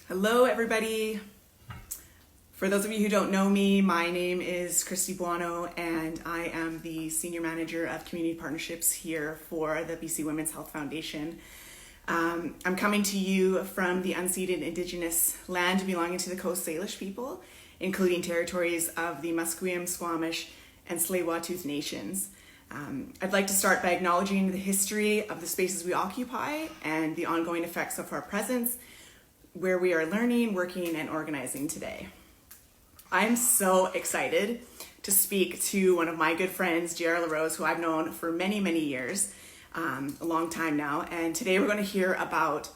Hello, everybody. For those of you who don't know me, my name is Christie Buono, and I am the Senior Manager of Community Partnerships here for the BC Women's Health Foundation. I'm coming to you from the unceded Indigenous land belonging to the Coast Salish people, including territories of the Musqueam, Squamish, and Tsleil-Waututh nations. I'd like to start by acknowledging the history of the spaces we occupy and the ongoing effects of our presence, where we are learning, working, and organizing today. I'm so excited to speak to one of my good friends, JR LaRose, who I've known for many, many years, a long time now. And today we're going to hear about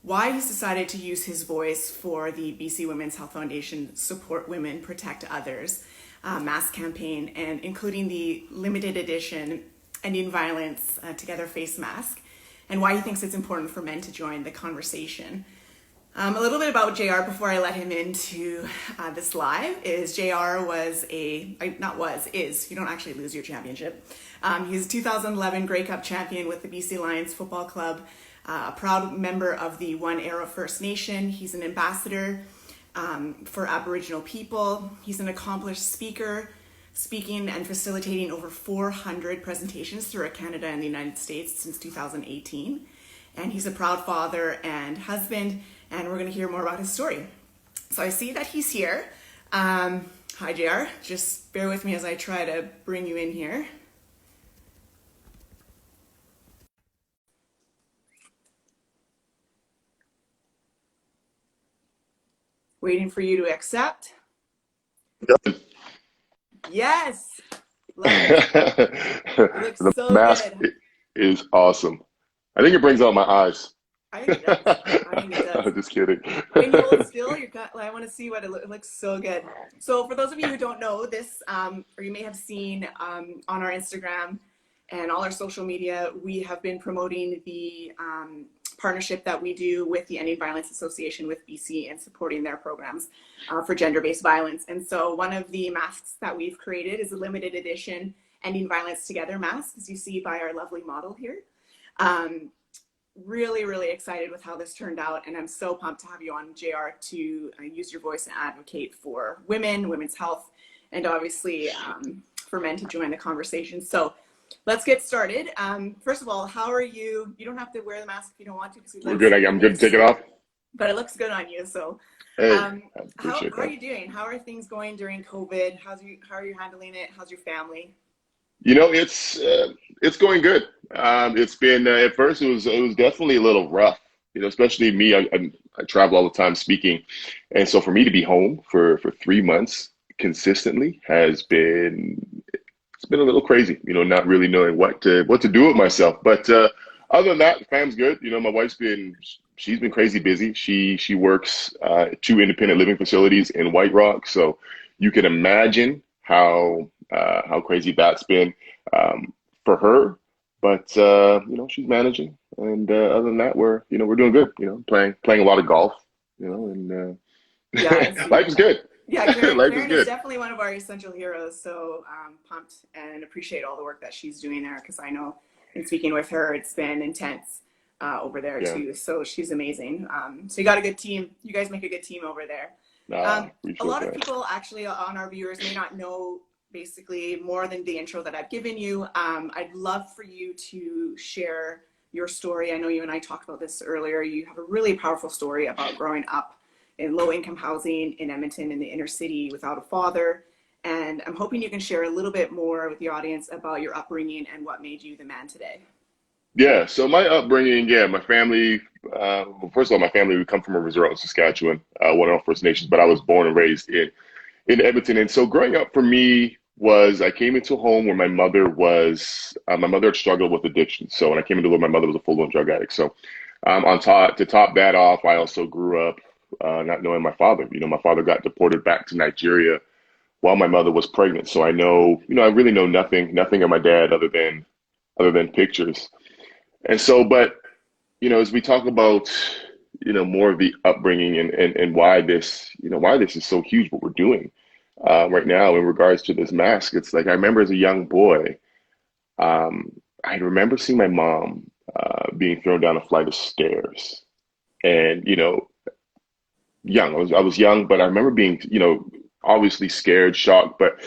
why he's decided to use his voice for the BC Women's Health Foundation Support Women, Protect Others mask campaign, and including the limited edition Ending Violence Together face mask, and why he thinks it's important for men to join the conversation. A little bit about JR before I let him into this live is JR is, you don't actually lose your championship. He's a 2011 Grey Cup champion with the BC Lions Football Club, a proud member of the One Arrow First Nation. He's an ambassador for Aboriginal people. He's an accomplished speaker, speaking and facilitating over 400 presentations throughout Canada and the United States since 2018. And he's a proud father and husband, and we're going to hear more about his story. So I see that he's here. Hi, JR. Just bear with me as I try to bring you in here. Waiting for you to accept. Yes. Love it. It looks The so mask good. is awesome. I think it brings out my eyes. I think it does. I think it does. I'm just kidding. Can you hold still? I want to see what it looks so good. So for those of you who don't know this, or you may have seen on our Instagram and all our social media, we have been promoting the partnership that we do with the Ending Violence Association with BC and supporting their programs for gender-based violence. And so one of the masks that we've created is a limited edition Ending Violence Together mask, as you see by our lovely model here. Really, really excited with how this turned out, and I'm so pumped to have you on, JR, to use your voice and advocate for women, women's health, and obviously for men to join the conversation. So let's get started. First of all, how are you? You don't have to wear the mask if you don't want to, because we'd We're like to good. see your I'm good to face, take it off. but it looks good on you. So Hey, I how appreciate are that. you doing? How are things going during COVID? How are you handling it? How's your family? It's going good. It's been at first it was definitely a little rough. Especially me. I travel all the time speaking, and so for me to be home for 3 months consistently has been it's been a little crazy. Not really knowing what to do with myself. But other than that, the fam's good. My wife's she's been crazy busy. She works two independent living facilities in White Rock, so you can imagine how crazy that's been for her. But she's managing, and other than that, we're doing good. Playing a lot of golf. And Yeah, I see. life is good. Yeah, Karen, Life is Karen is good. definitely one of our essential heroes. So pumped and appreciate all the work that she's doing there, because I know in speaking with her, it's been intense over there Yeah. too. So she's amazing. So you got a good team. You guys make a good team over there. A Appreciate lot of that. people actually on our viewers may not know basically more than the intro that I've given you. I'd love for you to share your story. I know you and I talked about this earlier. You have a really powerful story about growing up in low income housing in Edmonton in the inner city without a father. And I'm hoping you can share a little bit more with the audience about your upbringing and what made you the man today. Yeah, so my upbringing, yeah, my family, well, first of all, my family, we come from a resort Saskatchewan, one of our First Nations, but I was born and raised in Edmonton. And so growing up for me was I came into a home where my mother had struggled with addiction. So when I came into the world, my mother was a full-blown drug addict. So to top that off, I also grew up not knowing my father. My father got deported back to Nigeria while my mother was pregnant. So I really know nothing of my dad other than pictures. And so, but as we talk about, more of the upbringing and why this is so huge, what we're doing right now in regards to this mask, it's like I remember as a young boy, I remember seeing my mom being thrown down a flight of stairs, and young. I was young, but I remember being, obviously scared, shocked, but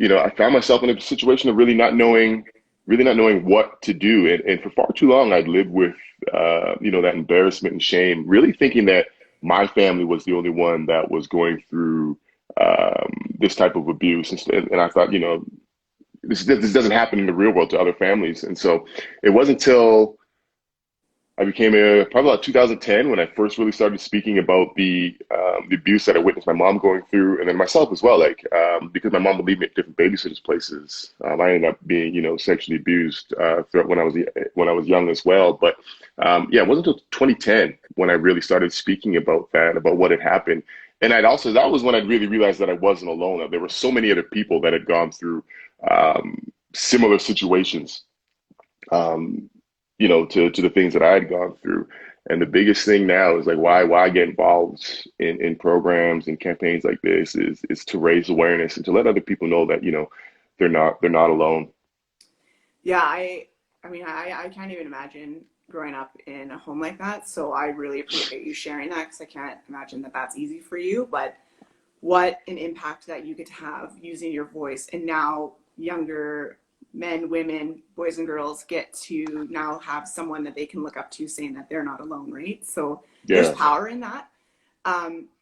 I found myself in a situation of really not knowing what to do. And for far too long, I'd lived with, that embarrassment and shame, really thinking that my family was the only one that was going through this type of abuse. And I thought, this doesn't happen in the real world to other families. And so it wasn't until I became probably about 2010 when I first really started speaking about the abuse that I witnessed my mom going through, and then myself as well. Like because my mom would leave me at different babysitters' places, I ended up being sexually abused throughout when I was young as well. But yeah, it wasn't until 2010 when I really started speaking about about what had happened. And that was when I really realized that I wasn't alone. That there were so many other people that had gone through similar situations. Um, to the things that I had gone through. And the biggest thing now is like why get involved in programs and campaigns like this is to raise awareness and to let other people know that, they're not alone. Yeah, I mean, I can't even imagine growing up in a home like that. So I really appreciate you sharing that because I can't imagine that that's easy for you. But what an impact that you get to have using your voice. And now younger men, women, boys and girls get to now have someone that they can look up to saying that they're not alone, right? So there's Yeah. power in that.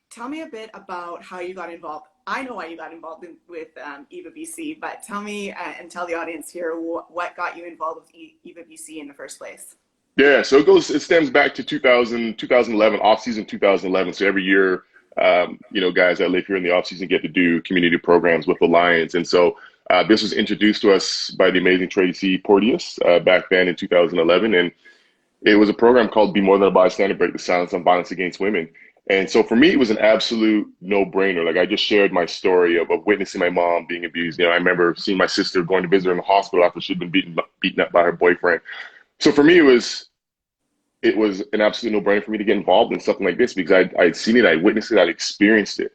Tell me a bit about how you got involved. I know why you got involved with EVA BC, but tell me and tell the audience here what got you involved with EVA BC in the first place. Yeah, so it stems back to 2011, off season 2011. So every year, guys that live here in the off season get to do community programs with the Lions. And so this was introduced to us by the amazing Tracy Porteous back then in 2011. And it was a program called Be More Than a Bystander, Break the Silence on Violence Against Women. And so for me, it was an absolute no-brainer. Like I just shared my story of witnessing my mom being abused. I remember seeing my sister going to visit her in the hospital after she'd been beaten up by her boyfriend. So for me, it was an absolute no-brainer for me to get involved in something like this because I'd seen it, I'd witnessed it, I'd experienced it.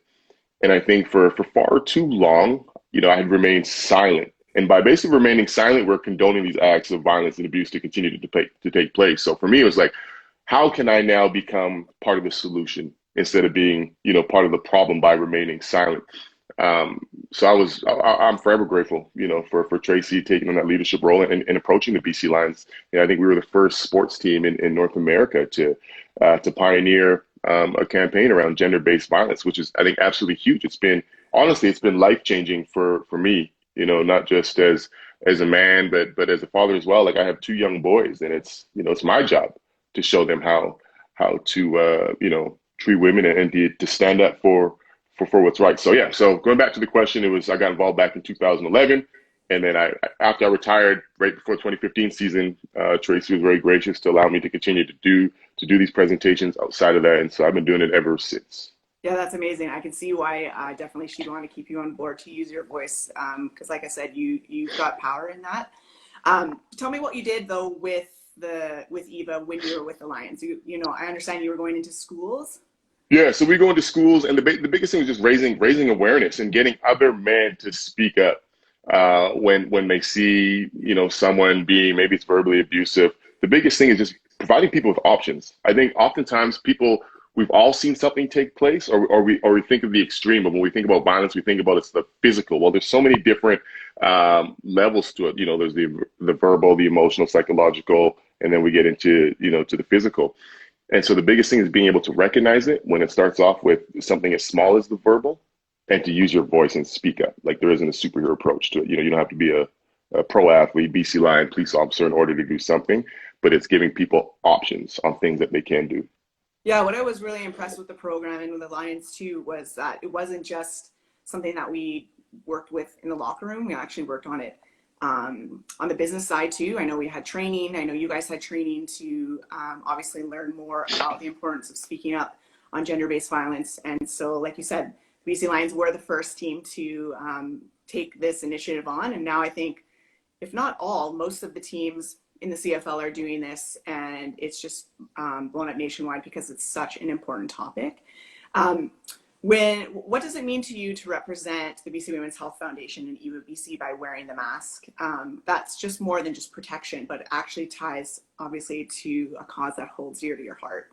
And I think for far too long, I had remained silent. And by basically remaining silent, we're condoning these acts of violence and abuse to continue to take place. So for me, it was like, how can I now become part of the solution instead of being, part of the problem by remaining silent? So I'm forever grateful, for Tracy taking on that leadership role and approaching the BC Lions. I think we were the first sports team in North America to pioneer a campaign around gender-based violence, which is, I think, absolutely huge. It's been life-changing for me, not just as a man, but as a father as well. Like I have two young boys, and it's my job to show them how to treat women and to stand up for what's right. So yeah, so going back to the question, I got involved back in 2011, and then after I retired right before 2015 season, Tracy was very gracious to allow me to continue to do these presentations outside of that, and so I've been doing it ever since. Yeah, that's amazing. I can see why definitely she'd want to keep you on board to use your voice because, like I said, you've got power in that. Tell me what you did though with Eva when you were with the Lions. I understand you were going into schools. Yeah, so we go into schools, and the biggest thing is just raising awareness and getting other men to speak up when they see someone being, maybe it's verbally abusive. The biggest thing is just providing people with options. I think oftentimes we've all seen something take place, or we think of the extreme. But when we think about violence, we think about it's the physical. Well, there's so many different levels to it. There's the verbal, the emotional, psychological, and then we get into to the physical. And so the biggest thing is being able to recognize it when it starts off with something as small as the verbal, and to use your voice and speak up. Like there isn't a superhero approach to it. You don't have to be a pro athlete, BC Lion, police officer in order to do something, but it's giving people options on things that they can do. Yeah, what I was really impressed with the program and with the Lions too was that it wasn't just something that we worked with in the locker room. We actually worked on it on the business side too. I know we had training. I know you guys had training to obviously learn more about the importance of speaking up on gender-based violence. And so, like you said, BC Lions were the first team to take this initiative on. And now I think, if not all, most of the teams in the CFL are doing this, and it's just blown up nationwide because it's such an important topic. What does it mean to you to represent the BC Women's Health Foundation and EVA BC by wearing the mask? That's just more than just protection, but it actually ties obviously to a cause that holds dear to your heart.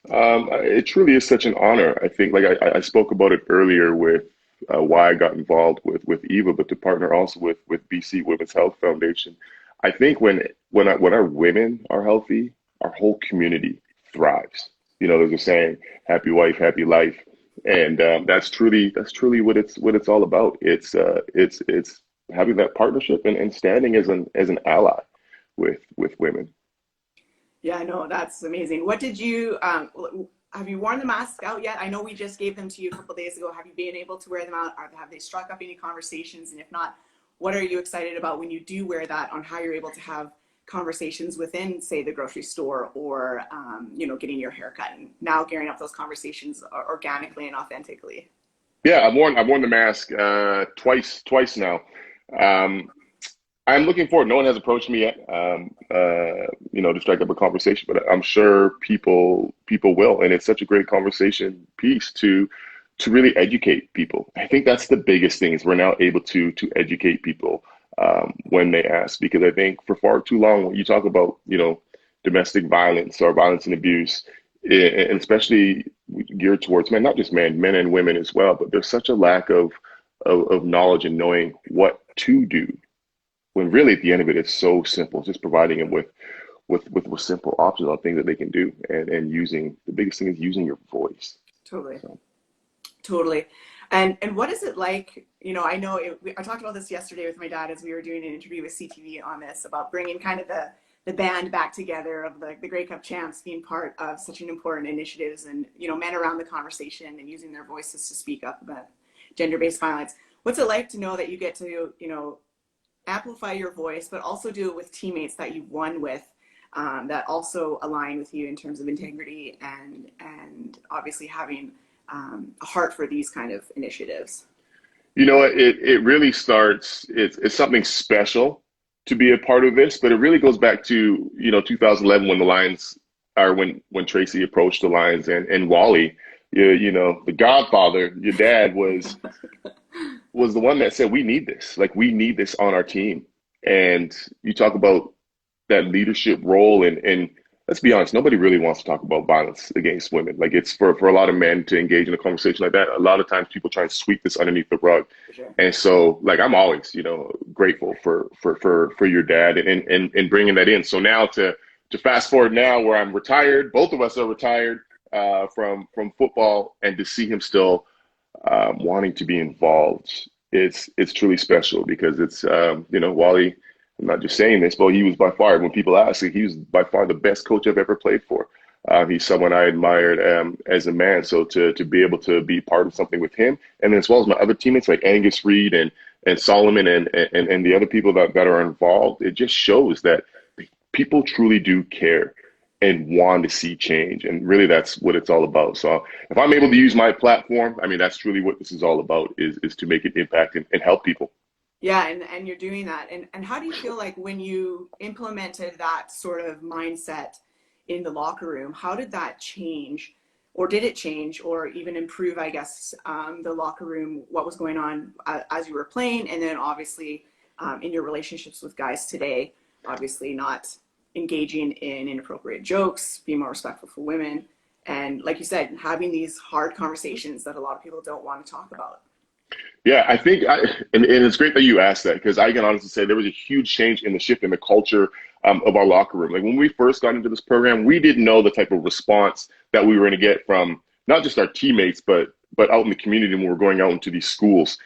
It truly is such an honor. I think, like I spoke about it earlier with why I got involved with EVA, but to partner also with BC Women's Health Foundation. I think when our women are healthy, our whole community thrives. You know, there's a saying, "Happy wife, happy life," and that's truly what it's all about. It's having that partnership and standing as an ally with women. Yeah, no, that's amazing. What did you have you worn the mask out yet? I know we just gave them to you a couple of days ago. Have you been able to wear them out? Have they struck up any conversations? And if not, what are you excited about when you do wear that on how you're able to have conversations within, say, the grocery store or getting your hair cut and now gearing up those conversations organically and authentically? Yeah, I've worn the mask twice now. Um, I'm looking forward. No one has approached me yet, to strike up a conversation, but I'm sure people will, and it's such a great conversation piece to really educate people. I think that's the biggest thing is we're now able to educate people when they ask, because I think for far too long when you talk about domestic violence or violence and abuse, and especially geared towards men, not just men and women as well, but there's such a lack of knowledge and knowing what to do when really at the end of it, it's so simple. It's just providing them with simple options on things that they can do, and using the biggest thing is using your voice. Totally. So Totally. And what is it like? I know I talked about this yesterday with my dad as we were doing an interview with CTV on this about bringing kind of the band back together of the Grey Cup champs being part of such an important initiatives and, men around the conversation and using their voices to speak up about gender-based violence. What's it like to know that you get to, amplify your voice, but also do it with teammates that you've won with, that also align with you in terms of integrity and obviously having a heart for these kind of initiatives? you know what? It really starts. It's something special to be a part of this, but it really goes back to 2011 when the Lions, or when Tracy approached the Lions, and Wally, the Godfather, your dad was the one that said we need this. Like, we need this on our team. And you talk about that leadership role, and let's be honest, nobody really wants to talk about violence against women. Like, it's for a lot of men to engage in a conversation like that. A lot of times people try and sweep this underneath the rug. For sure. And so, like, I'm always, grateful for your dad and bringing that in. So now to fast forward now where I'm retired, both of us are retired from football, and to see him still wanting to be involved, it's truly special, because it's Wally. I'm not just saying this, but he was by far, when people ask, he was by far the best coach I've ever played for. He's someone I admired as a man. So to be able to be part of something with him, and then as well as my other teammates like Angus Reed and Solomon and the other people that are involved, it just shows that people truly do care and want to see change. And really, that's what it's all about. So if I'm able to use my platform, I mean, that's truly what this is all about, is to make an impact and help people. Yeah, and you're doing that. And how do you feel like when you implemented that sort of mindset in the locker room, how did that change? Or did it change or even improve, I guess, the locker room, what was going on as you were playing, and then obviously in your relationships with guys today, obviously not engaging in inappropriate jokes, being more respectful for women, and like you said, having these hard conversations that a lot of people don't want to talk about. Yeah, I think, and it's great that you asked that, because I can honestly say there was a huge change in the shift in the culture of our locker room. Like, when we first got into this program, we didn't know the type of response that we were going to get from not just our teammates, but out in the community when we're going out into these schools.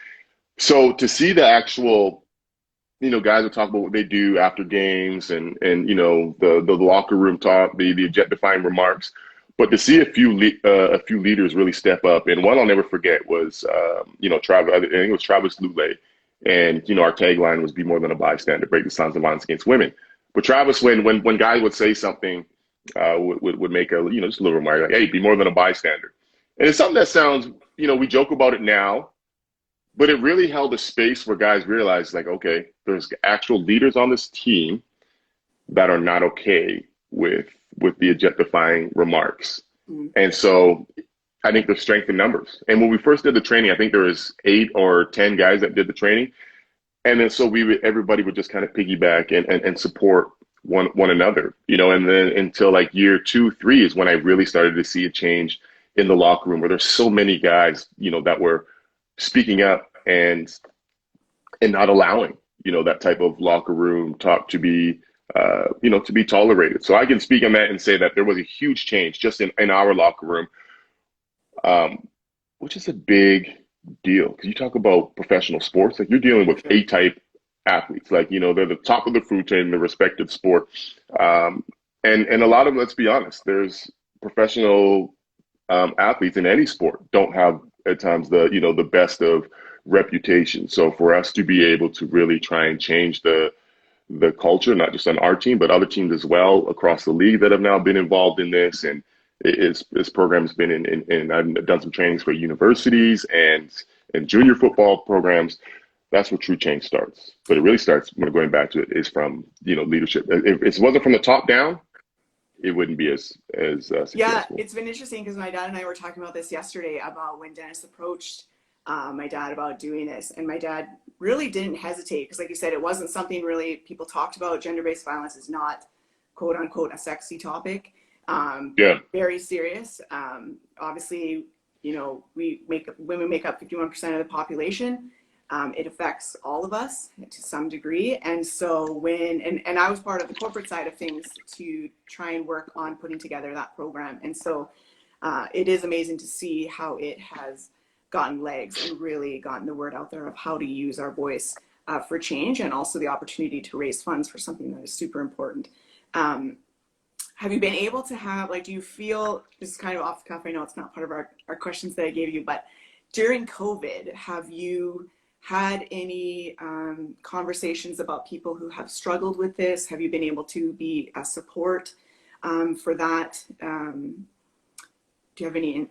So to see the actual, guys would talk about what they do after games, and the locker room talk, the objectifying remarks. But to see a few leaders really step up, and one I'll never forget was Travis. I think it was Travis Lulay, and our tagline was "Be more than a bystander, break the silence of violence against women." But Travis, when guys would say something, would make a just a little remark like, "Hey, be more than a bystander," and it's something that sounds we joke about it now, but it really held a space where guys realized, like, okay, there's actual leaders on this team that are not okay with the objectifying remarks. Mm-hmm. And so I think there's strength in numbers. And when we first did the training, I think there was 8 or 10 guys that did the training. And then so everybody would just kind of piggyback and support one another, and then until like year 2, 3 is when I really started to see a change in the locker room where there's so many guys, that were speaking up and not allowing, that type of locker room talk to be, to be tolerated. So I can speak on that and say that there was a huge change just in our locker room, um, which is a big deal. Because you talk about professional sports, like you're dealing with A-type athletes, like, they're the top of the food chain in the respective sport. Um, and a lot of them, let's be honest, there's professional athletes in any sport don't have at times the best of reputation. So for us to be able to really try and change the culture, not just on our team, but other teams as well across the league that have now been involved in this. And this program's been in I've done some trainings for universities and junior football programs. That's where true change starts. But it really starts, when going back to it, is from, leadership. If it wasn't from the top down, it wouldn't be as successful. Yeah, it's been interesting because my dad and I were talking about this yesterday about when Dennis approached my dad about doing this, and my dad really didn't hesitate because, like you said, it wasn't something really people talked about. Gender-based violence is not, quote unquote, a sexy topic. Yeah. Very serious. Obviously, women make up 51% of the population. It affects all of us to some degree. And so and I was part of the corporate side of things to try and work on putting together that program. And so it is amazing to see how it has gotten legs and really gotten the word out there of how to use our voice for change, and also the opportunity to raise funds for something that is super important. Have you been able to have, like, do you feel, this is kind of off the cuff, I know it's not part of our questions that I gave you, but during COVID, have you had any conversations about people who have struggled with this? Have you been able to be a support for that? Do you have any?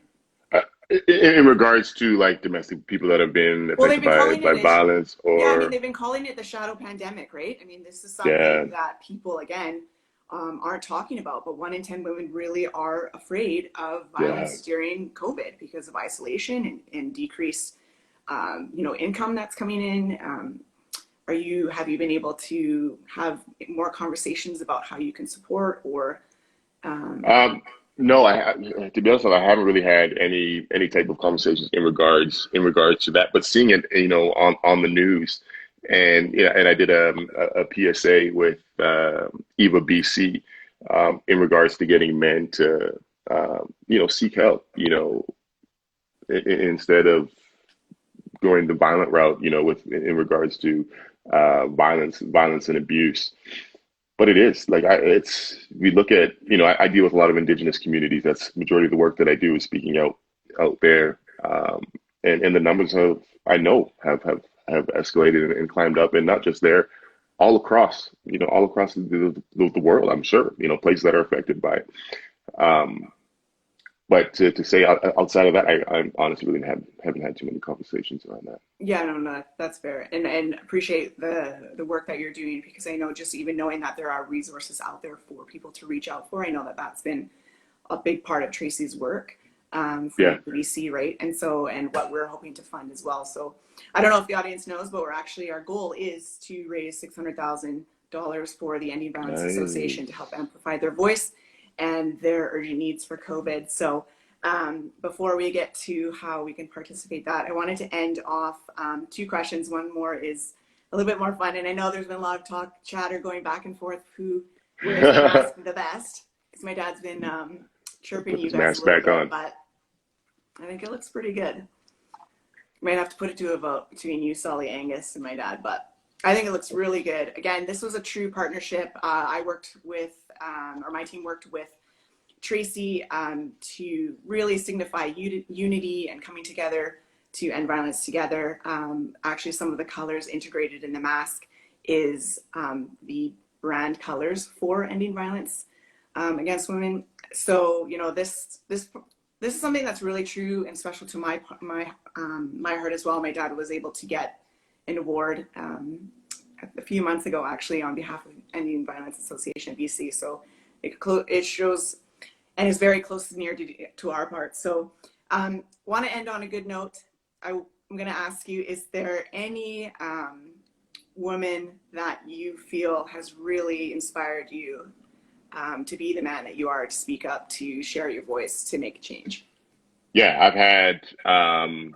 In regards to like domestic people that have been affected by violence, or yeah, I mean, they've been calling it the shadow pandemic, right? I mean, this is something that people, again, aren't talking about, but 1 in 10 women really are afraid of violence during COVID because of isolation and decreased income that's coming in. Have you been able to have more conversations about how you can support, or? No, to be honest, I haven't really had any type of conversations in regards to that. But seeing it, on the news, and and I did a PSA with EVA BC in regards to getting men to seek help, instead of going the violent route, in regards to violence and abuse. But it is like we look at, I deal with a lot of indigenous communities. That's the majority of the work that I do, is speaking out there. And the numbers have escalated and climbed up, and not just there, all across the world, I'm sure, places that are affected by it. But to say outside of that, I honestly really haven't had too many conversations around that. Yeah, no, that's fair, and appreciate the work that you're doing, because I know, just even knowing that there are resources out there for people to reach out for, I know that that's been a big part of Tracy's work for BC, right? And what we're hoping to fund as well. So I don't know if the audience knows, but our goal is to raise $600,000 for the Ending Violence Association to help amplify their voice and their urgent needs for COVID. So before we get to how we can participate that, I wanted to end off 2 questions. One more is a little bit more fun, and I know there's been a lot of chatter going back and forth who wears the mask the best, because my dad's been chirping you guys a little bit, but I think it looks pretty good. Might have to put it to a vote between you, Sully, Angus, and my dad, but I think it looks really good. Again, this was a true partnership. I worked with, or my team worked with Tracy to really signify unity and coming together to end violence together. Actually, some of the colors integrated in the mask is the brand colors for ending violence against women. So, this is something that's really true and special to my heart as well. My dad was able to get an award a few months ago, actually, on behalf of Ending Violence Association of BC. So it shows and is very close and near to our part. So want to end on a good note. I'm going to ask you, is there any woman that you feel has really inspired you to be the man that you are, to speak up, to share your voice, to make a change? Yeah, I've had, I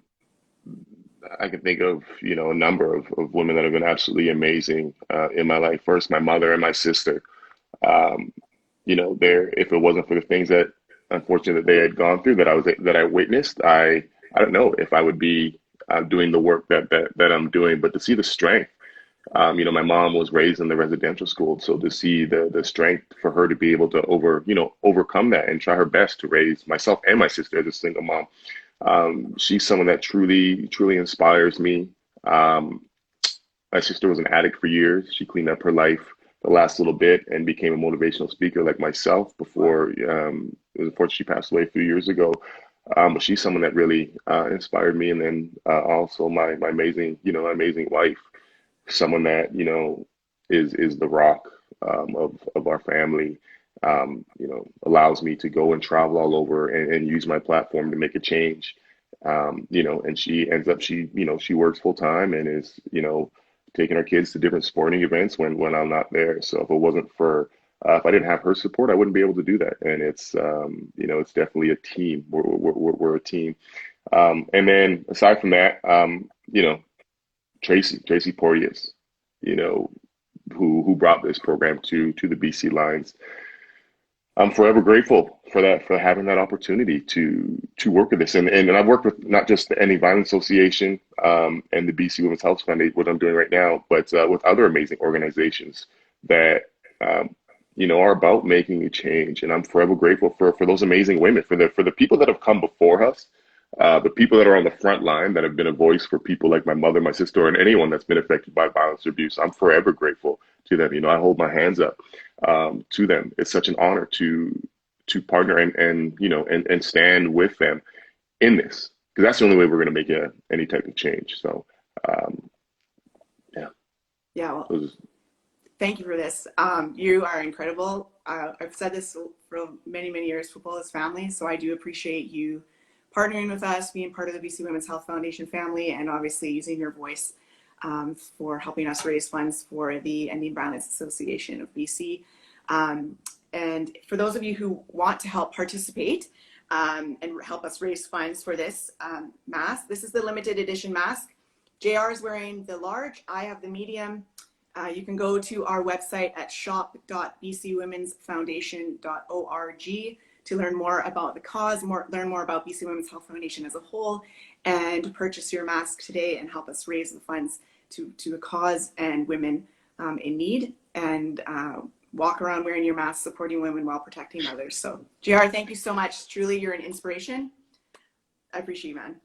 can think of, a number of women that have been absolutely amazing in my life. First, my mother and my sister. Um, if it wasn't for the things that, unfortunately, that they had gone through, that I witnessed, I don't know if I would be doing the work that I'm doing. But to see the strength, my mom was raised in the residential school, so to see the strength for her to be able to overcome that and try her best to raise myself and my sister as a single mom. She's someone that truly, truly inspires me. Um, my sister was an addict for years. She cleaned up her life the last little bit and became a motivational speaker like myself before, unfortunately, she passed away a few years ago. But she's someone that really inspired me. And then also my amazing wife, someone that, is the rock of our family. Allows me to go and travel all over and use my platform to make a change. And she ends up, she works full time and is, taking our kids to different sporting events when I'm not there. So if it wasn't for, if I didn't have her support, I wouldn't be able to do that. And it's definitely a team. We're a team. And then aside from that, Tracy Porteous, you know, who brought this program to the BC Lions. I'm forever grateful for that, for having that opportunity to work with this. And I've worked with not just the Ending Violence Association and the BC Women's Health Foundation, what I'm doing right now, but with other amazing organizations that are about making a change. And I'm forever grateful for those amazing women, for the people that have come before us, the people that are on the front line that have been a voice for people like my mother, my sister, and anyone that's been affected by violence or abuse. I'm forever grateful to them. I hold my hands up to them. It's such an honor to partner and stand with them in this, because that's the only way we're going to make any type of change. So, yeah. Yeah, well, thank you for this. You are incredible. I've said this for many, many years. Football is family, so I do appreciate you partnering with us, being part of the BC Women's Health Foundation family, and obviously using your voice for helping us raise funds for the Ending Violence Association of BC. And for those of you who want to help participate and help us raise funds for this mask, this is the limited edition mask. JR is wearing the large, I have the medium. You can go to our website at shop.bcwomensfoundation.org to learn more about the cause, learn more about BC Women's Health Foundation as a whole, and purchase your mask today and help us raise the funds to the cause and women in need, and walk around wearing your mask, supporting women while protecting others. So, JR, thank you so much. Truly, you're an inspiration. I appreciate you, man.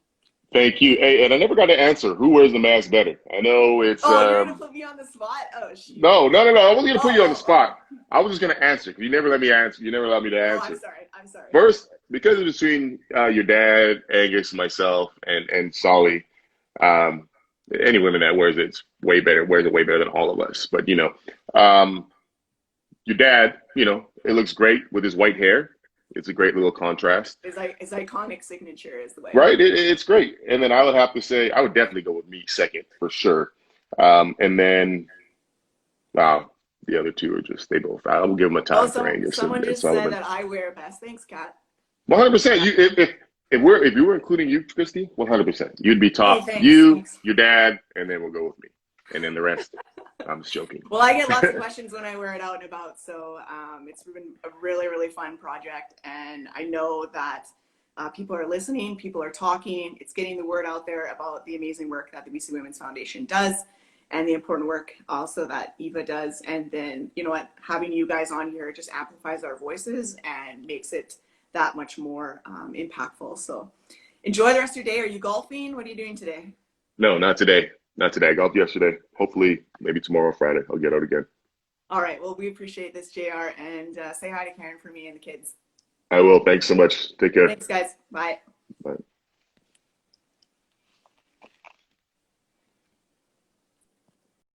Thank you. Hey, and I never got to answer who wears the mask better. I know it's. Oh, you're gonna put me on the spot? Oh, shoot. No. I wasn't gonna put you on the spot. I was just gonna answer because you never let me answer. You never allowed me to answer. I'm sorry. First, because it's between your dad, Angus, myself, and Solly, any women that wears it way better than all of us. But your dad, it looks great with his white hair. It's a great little contrast. His iconic signature is the way. Right, it's great. And then I would have to say, I would definitely go with me second for sure. And then, wow, the other two are just, they both, I will give them a tie for Angus. Someone just said that I wear best. Thanks, Kat. 100%. If you were including you, Christy, 100%. You'd be top. Hey, thanks. Your dad, and then we'll go with me. And then the rest, I'm just joking. Well, I get lots of questions when I wear it out and about. So it's been a really, really fun project. And I know that people are listening, people are talking. It's getting the word out there about the amazing work that the BC Women's Foundation does, and the important work also that EVA does. And then, you know what, having you guys on here just amplifies our voices and makes it that much more impactful. So enjoy the rest of your day. Are you golfing? What are you doing today? No, not today. Not today. I golfed yesterday. Hopefully, maybe tomorrow or Friday, I'll get out again. All right. Well, we appreciate this, JR, and say hi to Karen for me and the kids. I will. Thanks so much. Take care. Thanks, guys. Bye. Bye.